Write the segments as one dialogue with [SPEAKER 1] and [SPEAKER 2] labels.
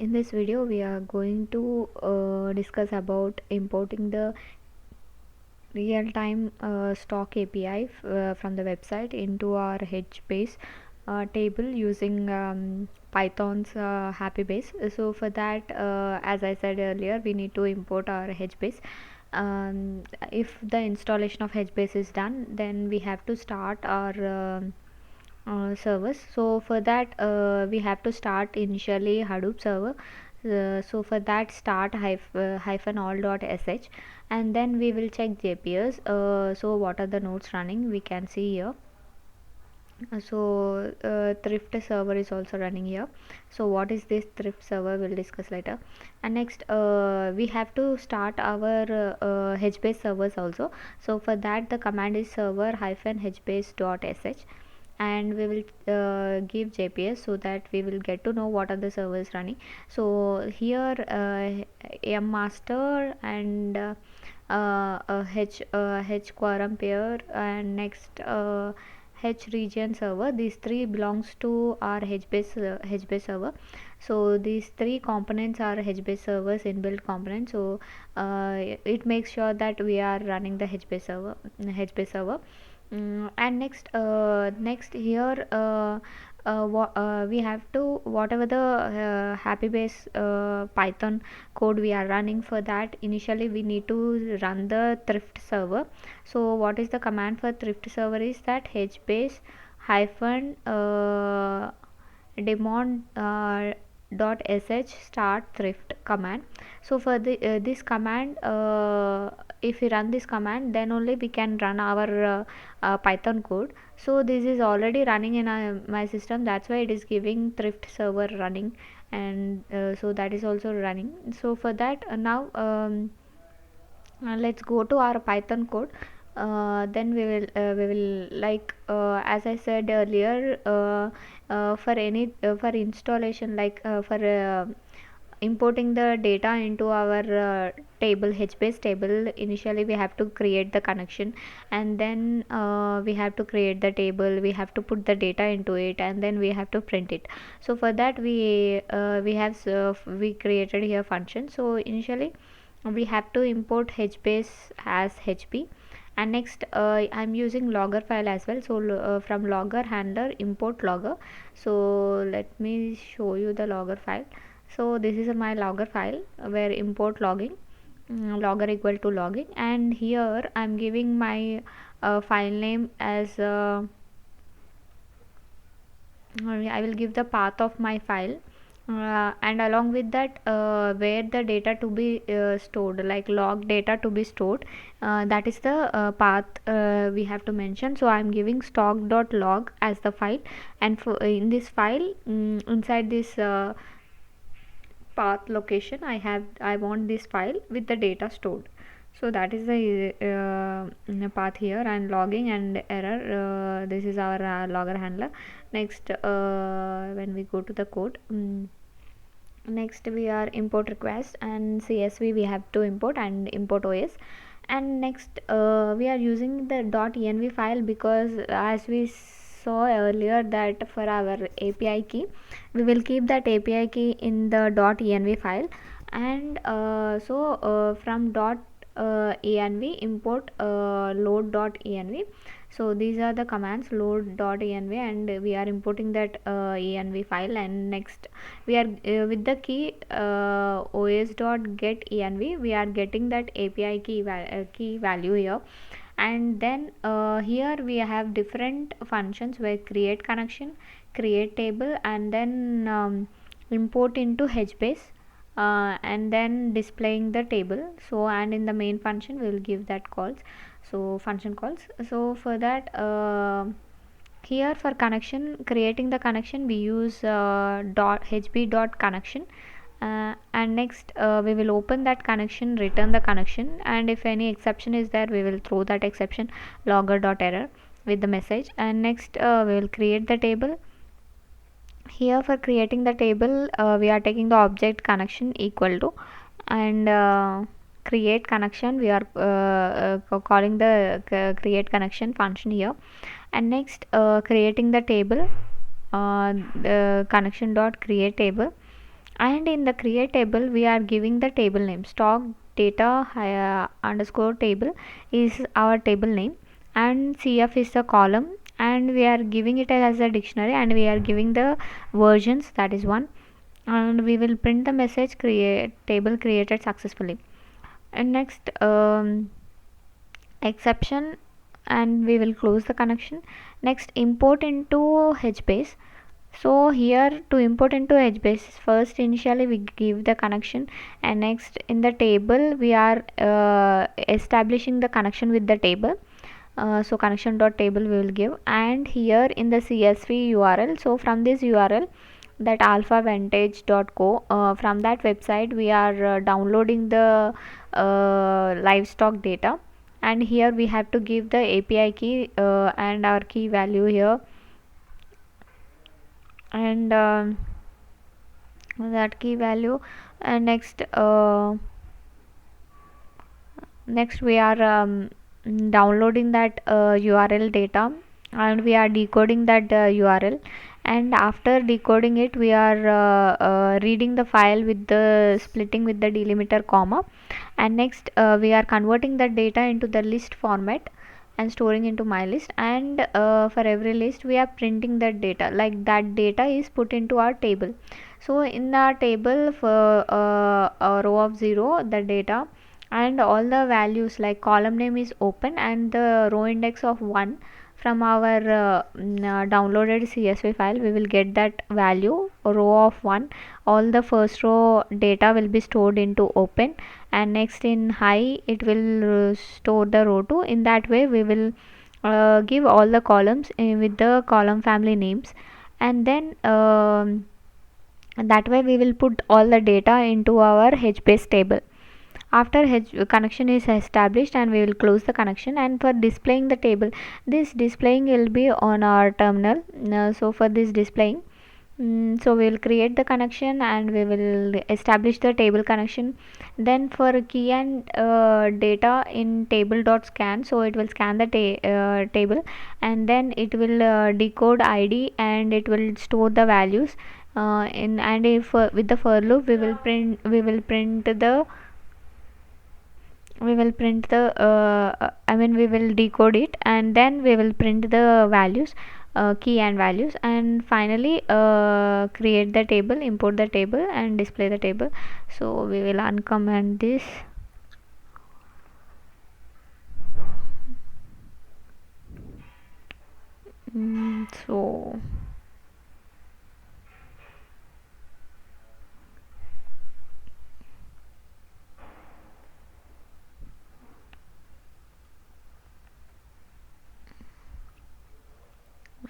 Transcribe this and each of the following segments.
[SPEAKER 1] In this video we are going to discuss about importing the real-time stock API from the website into our HBase table using Python's HappyBase. So for that, as I said earlier, we need to import our HBase. If the installation of HBase is done, then we have to start our servers. So for that, we have to start initially Hadoop server. So for that, start hyphen all dot sh, and then we will check JPS. So what are the nodes running? We can see here. Thrift server is also running here. So what is this thrift server? We'll discuss later. And next, we have to start our HBase servers also. So for that, the command is server hyphen hbase dot sh, and we will give JPS so that we will get to know what are the servers running. So here M master and H quorum pair, and next H region server. These three belongs to our HBase server. So these three components are HBase servers inbuilt components. So it makes sure that we are running the HBase server. And next here we have to, whatever the HappyBase Python code we are running, for that initially we need to run the thrift server. So what is the command for thrift server is that hbase hyphen daemon dot sh start thrift command. So for this command, if we run this command, then only we can run our Python code. So this is already running in my system, that's why it is giving thrift server running, and so that is also running. So for that, now let's go to our Python code. Then we will like as I said earlier, for any for installation, like for importing the data into our table, HBase table, initially we have to create the connection, and then we have to create the table, we have to put the data into it, and then we have to print it. So for that, we created here function. So initially we have to import HBase as HB, and next I'm using logger file as well. So from logger handler import logger. So let me show you the logger file. So this is my logger file where import logging, logger equal to logging, and here I'm giving my file name as I will give the path of my file, and along with that, where the data to be stored, like log data to be stored, that is the path we have to mention. So I'm giving stock.log as the file, and for in this file, inside this path location, I want this file with the data stored. So that is the path here, and logging and error. This is our logger handler. Next, when we go to the code, next we are import request, and CSV we have to import, and import OS. And next we are using the .env file, because as we saw earlier that for our API key, we will keep that API key in the .env file, and from .env import load.env. So these are the commands, load.env, and we are importing that env file. And next we are with the key os.get.env, we are getting that API key value here. And then here we have different functions where create connection, create table, and then import into HBase, and then displaying the table. So and in the main function we will give that calls, so function calls. So for that, here for connection, creating the connection, we use hb dot connection, and next we will open that connection, return the connection, and if any exception is there, we will throw that exception logger dot error with the message. And next we will create the table. Here for creating the table, we are taking the object connection equal to, and create connection, we are calling the create connection function here. And next creating the table, the connection dot create table, And in the create table we are giving the table name. Stock data underscore table is our table name, and CF is the column, and we are giving it as a dictionary, and we are giving the versions, that is one. And we will print the message create table created successfully. And next, exception, and we will close the connection. Next, import into HBase. So here to import into HBase, first initially we give the connection, and next in the table we are establishing the connection with the table. So connection dot table we will give, and here in the CSV URL, so from this URL, that alphavantage.co, from that website we are downloading the livestock data, and here we have to give the API key and our key value here. And that key value. And next we are downloading that URL data, and we are decoding that URL, and after decoding it we are reading the file with the splitting with the delimiter comma. And next we are converting that data into the list format and storing into my list, and for every list we are printing that data, like that data is put into our table. So in our table, for a row of 0 the data, and all the values, like column name is open, and the row index of 1, from our downloaded CSV file we will get that value, row of 1. All the first row data will be stored into open, and next in high it will store the row 2. In that way we will give all the columns with the column family names, and then that way we will put all the data into our HBase table. After connection is established, and we will close the connection. And for displaying the table, this displaying will be on our terminal. So for this displaying, so we will create the connection, and we will establish the table connection. Then for key and data in table dot scan, so it will scan the table, and then it will decode ID, and it will store the values in. And if with the for loop we will decode it, and then we will print the values, key and values, and finally create the table, import the table, and display the table. So we will uncomment this.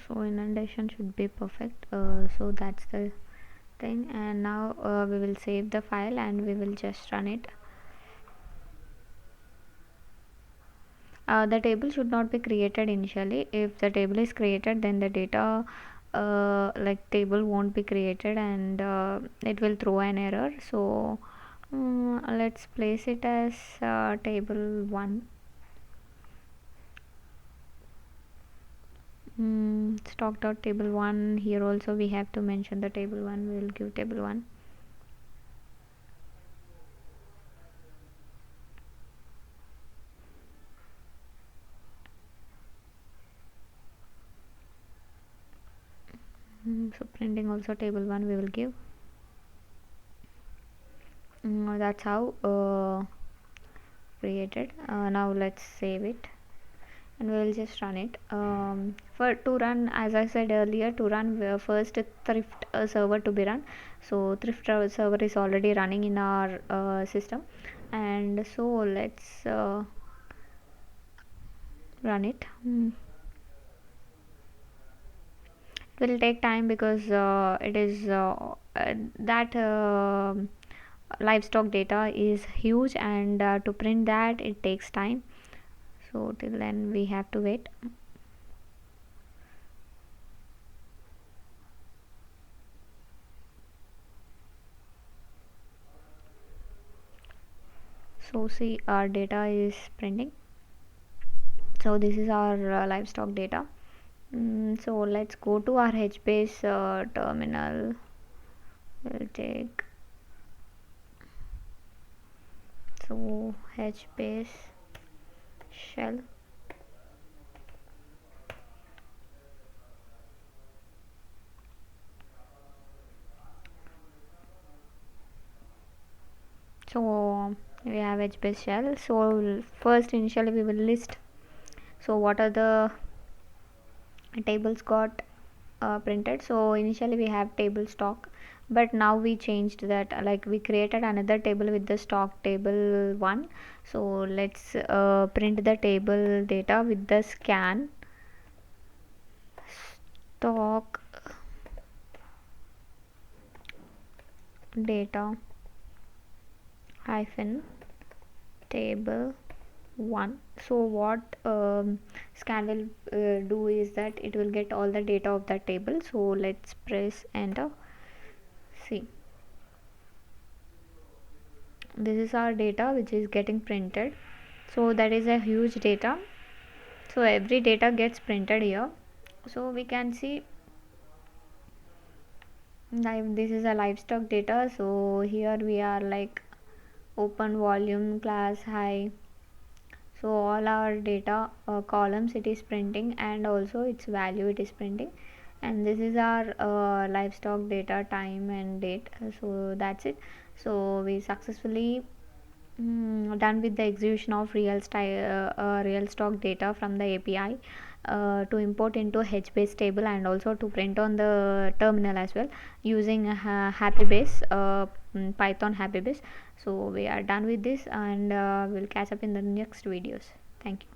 [SPEAKER 1] So indentation should be perfect. So that's the thing. And now we will save the file, and we will just run it. The table should not be created initially. If the table is created, then the data like table won't be created, and it will throw an error. So let's place it as table 1. Stock dot table 1. Here also we have to mention the table 1. We will give table 1. So printing also table 1 we will give. That's how created. Now let's save it, and we will just run it. For to run, as I said earlier, to run first thrift server to be run. So thrift server is already running in our system, and so let's run it. It will take time, because it is that livestock data is huge, and to print that it takes time. So till then we have to wait. So see, our data is printing. So this is our livestock data. So let's go to our HBase terminal. We'll take So HBase shell. So we have HBase shell. So first initially we will list, so what are the tables got printed. So initially we have table stock, but now we changed that, like we created another table with the stock table 1. So let's print the table data with the scan stock data hyphen table 1. So what scan will do is that it will get all the data of that table. So let's press enter. See, this is our data which is getting printed. So that is a huge data. So every data gets printed here. So we can see this is a livestock data. So here we are like open volume class high. So all our data columns it is printing, and also its value it is printing. And this is our livestock data time and date. So that's it. So we successfully done with the execution of real stock data from the API to import into HBase table, and also to print on the terminal as well using HappyBase, Python HappyBase. So we are done with this, and we'll catch up in the next videos. Thank you.